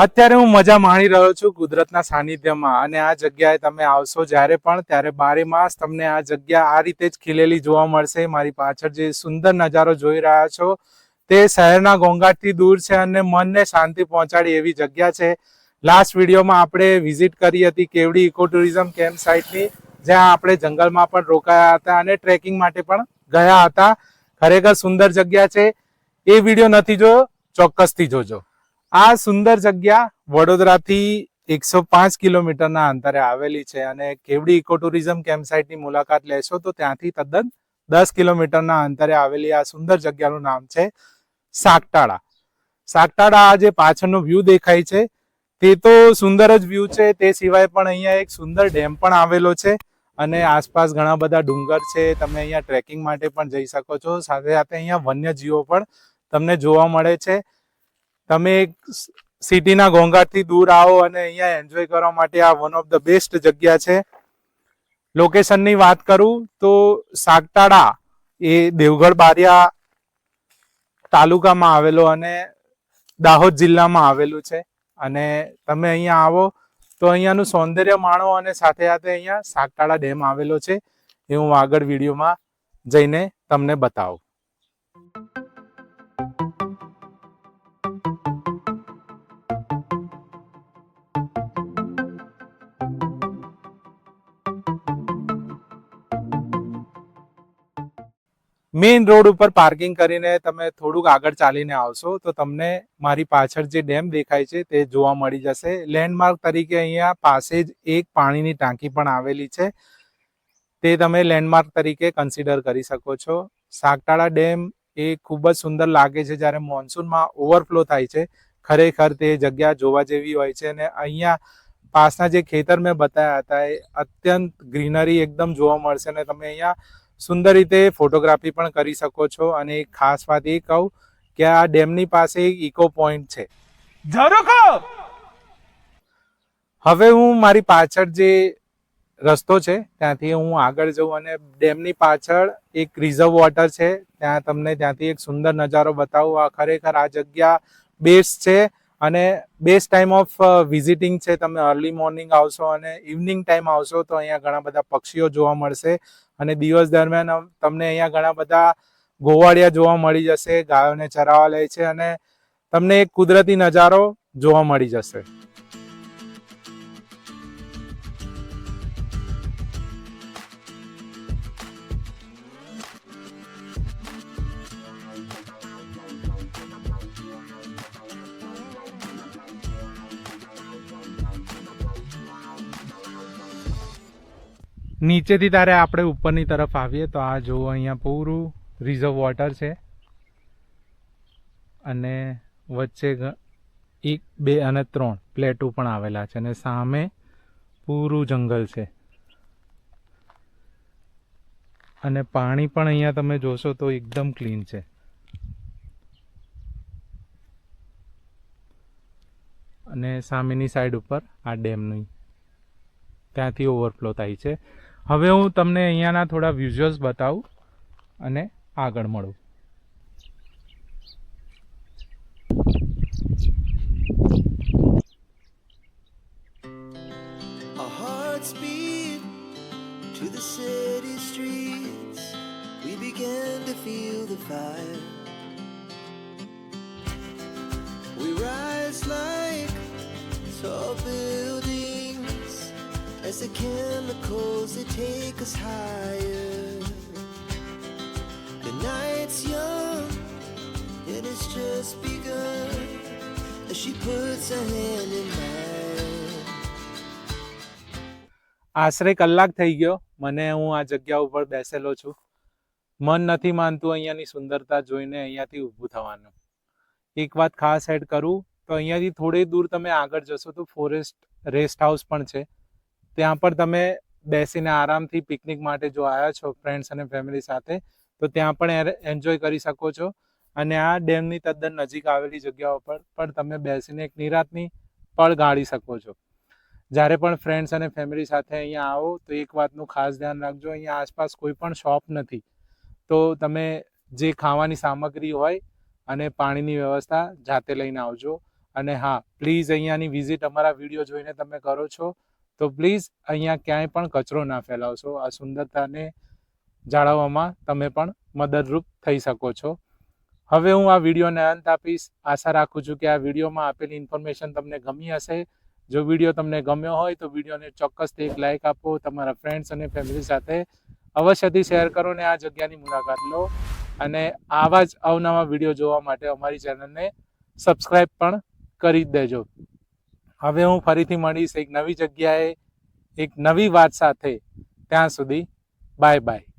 અત્યારે હું મજા માણી રહ્યો છું કુદરતના સાનિધ્યમાં અને આ જગ્યાએ તમે આવશો જ્યારે પણ ત્યારે 12 માસ તમને આ જગ્યા આ રીતે જ ખીલેલી જોવા મળશે. મારી પાછળ જે સુંદર નજારો જોઈ રહ્યા છો તે શહેરના ઘોંઘાટથી દૂર છે અને મનને શાંતિ પહોંચાડે એવી જગ્યા છે. લાસ્ટ વિડીયોમાં આપણે વિઝિટ કરી હતી કેવડી ઇકો ટુરિઝમ કેમ્પ સાઇટની, જ્યાં આપણે જંગલમાં પણ રોકાયા હતા અને ટ્રેકિંગ માટે પણ ગયા હતા. ખરેખર સુંદર જગ્યા છે. એ વિડીયો નથી જોયો, ચોક્કસથી જોજો. આ સુંદર જગ્યા વડોદરાથી 105 કિલોમીટરના અંતરે આવેલી છે અને કેવડી ઇકો ટુરિઝમ કેમ્પ સાઇટની મુલાકાત લેશો તો ત્યાંથી તદ્દન 10 કિલોમીટરના અંતરે આવેલી આ સુંદર જગ્યાનું નામ છે સાગટાળા. સાગટાળા આ જે પાછળનો વ્યૂ દેખાય છે તે તો સુંદર જ વ્યૂ છે. તે સિવાય પણ અહીંયા એક સુંદર ડેમ પણ આવેલો છે અને આસપાસ ઘણા બધા ડુંગર છે. તમે અહીંયા ટ્રેકિંગ માટે પણ જઈ શકો છો. સાથે સાથે અહીંયા વન્યજીવો પણ તમને જોવા મળે છે. તમે સિટીના ઘોંઘાટથી દૂર આવો અને અહીંયા એન્જોય કરવા માટે આ વન ઓફ ધ બેસ્ટ જગ્યા છે. લોકેશનની વાત કરું તો સાગટાળા એ દેવગઢ બારિયા તાલુકામાં આવેલો અને દાહોદ જિલ્લામાં આવેલું છે. અને તમે અહીંયા આવો તો અહીંયાનું સૌંદર્ય માણો અને સાથે સાથે અહીંયા સાગટાળા ડેમ આવેલો છે એ હું આગળ વિડીયોમાં જઈને તમને બતાવું. મેઇન રોડ ઉપર પાર્કિંગ કરીને તમે થોડુંક આગળ ચાલીને આવશો તો તમને મારી પાછળ જે ડેમ દેખાય છે તે જોવા મળી જશે. લેન્ડમાર્ક તરીકે અહીંયા પાસે જ એક પાણીની ટાંકી પણ આવેલી છે. તે તમે લેન્ડમાર્ક તરીકે કન્સિડર કરી શકો છો. સાગટાળા ડેમ એ ખૂબ જ સુંદર લાગે છે જ્યારે મોન્સૂનમાં ઓવરફ્લો થાય છે. ખરેખર તે જગ્યા જોવા જેવી હોય છે અને અહીંયા પાસના જે ખેતર મેં બતાવ્યા હતા એ અત્યંત ગ્રીનરી એકદમ જોવા મળશે અને તમે અહીંયા સુંદર રીતે ફોટોગ્રાફી પણ કરી શકો છો. અને એક ખાસ વાત એ કહું કે આ ડેમની પાસે એક ઇકો પોઈન્ટ છે. હવે હું મારી પાછળ જે રસ્તો છે ત્યાંથી હું આગળ જઉં અને ડેમની પાછળ એક રિઝર્વ વોટર છે ત્યાં તમને ત્યાંથી એક સુંદર નજારો બતાવું. ખરેખર આ જગ્યા બેસ્ટ છે અને બેસ્ટ ટાઈમ ઓફ વિઝિટિંગ છે. તમે અર્લી મોર્નિંગ આવશો અને ઇવનિંગ ટાઈમ આવશો તો અહીંયા ઘણા બધા પક્ષીઓ જોવા મળશે અને દિવસ દરમિયાન તમને અહીંયા ઘણા બધા ગોવાળિયા જોવા મળી જશે. ગાયોને ચરાવવા લે છે અને તમને એક કુદરતી નજારો જોવા મળી જશે. નીચેથી તારે આપણે ઉપરની તરફ આવીએ તો આ જુઓ અહીંયા પૂરું રિઝર્વ વોટર છે અને વચ્ચે 1, 2 અને 3 પ્લેટો પણ આવેલા છે અને સામે પૂરું જંગલ છે અને પાણી પણ અહીંયા તમે જોશો તો એકદમ ક્લીન છે. અને સામેની સાઈડ ઉપર આ ડેમની ત્યાંથી ઓવરફ્લો થાય છે. હવે હું તમને અહીંયાના થોડા વિઝ્યુઅલ્સ બતાવું અને આગળ મળું. Our hearts beat to the city streets. We began to feel the fire. We rise like tall buildings as the chemicals they take us higher. The night's young and it's just begun as she puts her hand in mine. આશરે કલાક થઈ ગયો મને હું આ જગ્યા ઉપર બેસેલો છું. મન નથી માનતું અહીંયાની સુંદરતા જોઈને અહીંયાથી ઊભું થવાનું. એક વાત ખાસ એડ કરું તો અહીંયાથી થોડી દૂર તમે આગળ જશો તો ફોરેસ્ટ રેસ્ટ હાઉસ પણ છે. ત્યાં પણ તમે બેસીને આરામથી પિકનિક માટે જો આવ્યા છો ફ્રેન્ડ્સ અને ફેમિલી સાથે તો ત્યાં પણ એન્જોય કરી શકો છો. અને આ ડેમની તદ્દન નજીક આવેલી જગ્યાઓ પર પણ તમે બેસીને એક નિરાંતની પળ ગાળી શકો છો. જ્યારે પણ ફ્રેન્ડ્સ અને ફેમિલી સાથે અહીંયા આવો તો એક વાતનું ખાસ ધ્યાન રાખજો, અહીંયા આસપાસ કોઈ પણ શોપ નથી. તો તમે જે ખાવાની સામગ્રી હોય અને પાણીની વ્યવસ્થા જાતે લઈને આવજો. અને હા, પ્લીઝ અહીંયાની વિઝિટ અમારા વિડીયો જોઈને તમે કરો છો તો પ્લીઝ અહીંયા ક્યાંય પણ કચરો ના ફેલાવશો. આ સુંદરતાને જાળવવામાં તમે પણ મદદરૂપ થઈ શકો છો. હવે હું આ વિડીયોને અંત આપીશ. આશા રાખું છું કે આ વિડીયોમાં આપેલી ઇન્ફોર્મેશન તમને ગમી હશે. જો વિડીયો તમને ગમ્યો હોય તો વિડીયોને ચોક્કસથી એક લાઇક આપો. તમારા ફ્રેન્ડ્સ અને ફેમિલી સાથે અવશ્યથી શેર કરો ને આ જગ્યાની મુલાકાત લો. અને આવા જ અવનવા વિડીયો જોવા માટે અમારી ચેનલને સબસ્ક્રાઈબ પણ કરી દેજો. હવે હું ફરીથી મળીશ એક નવી જગ્યાએ એક નવી વાત સાથે. ત્યાં સુધી બાય બાય.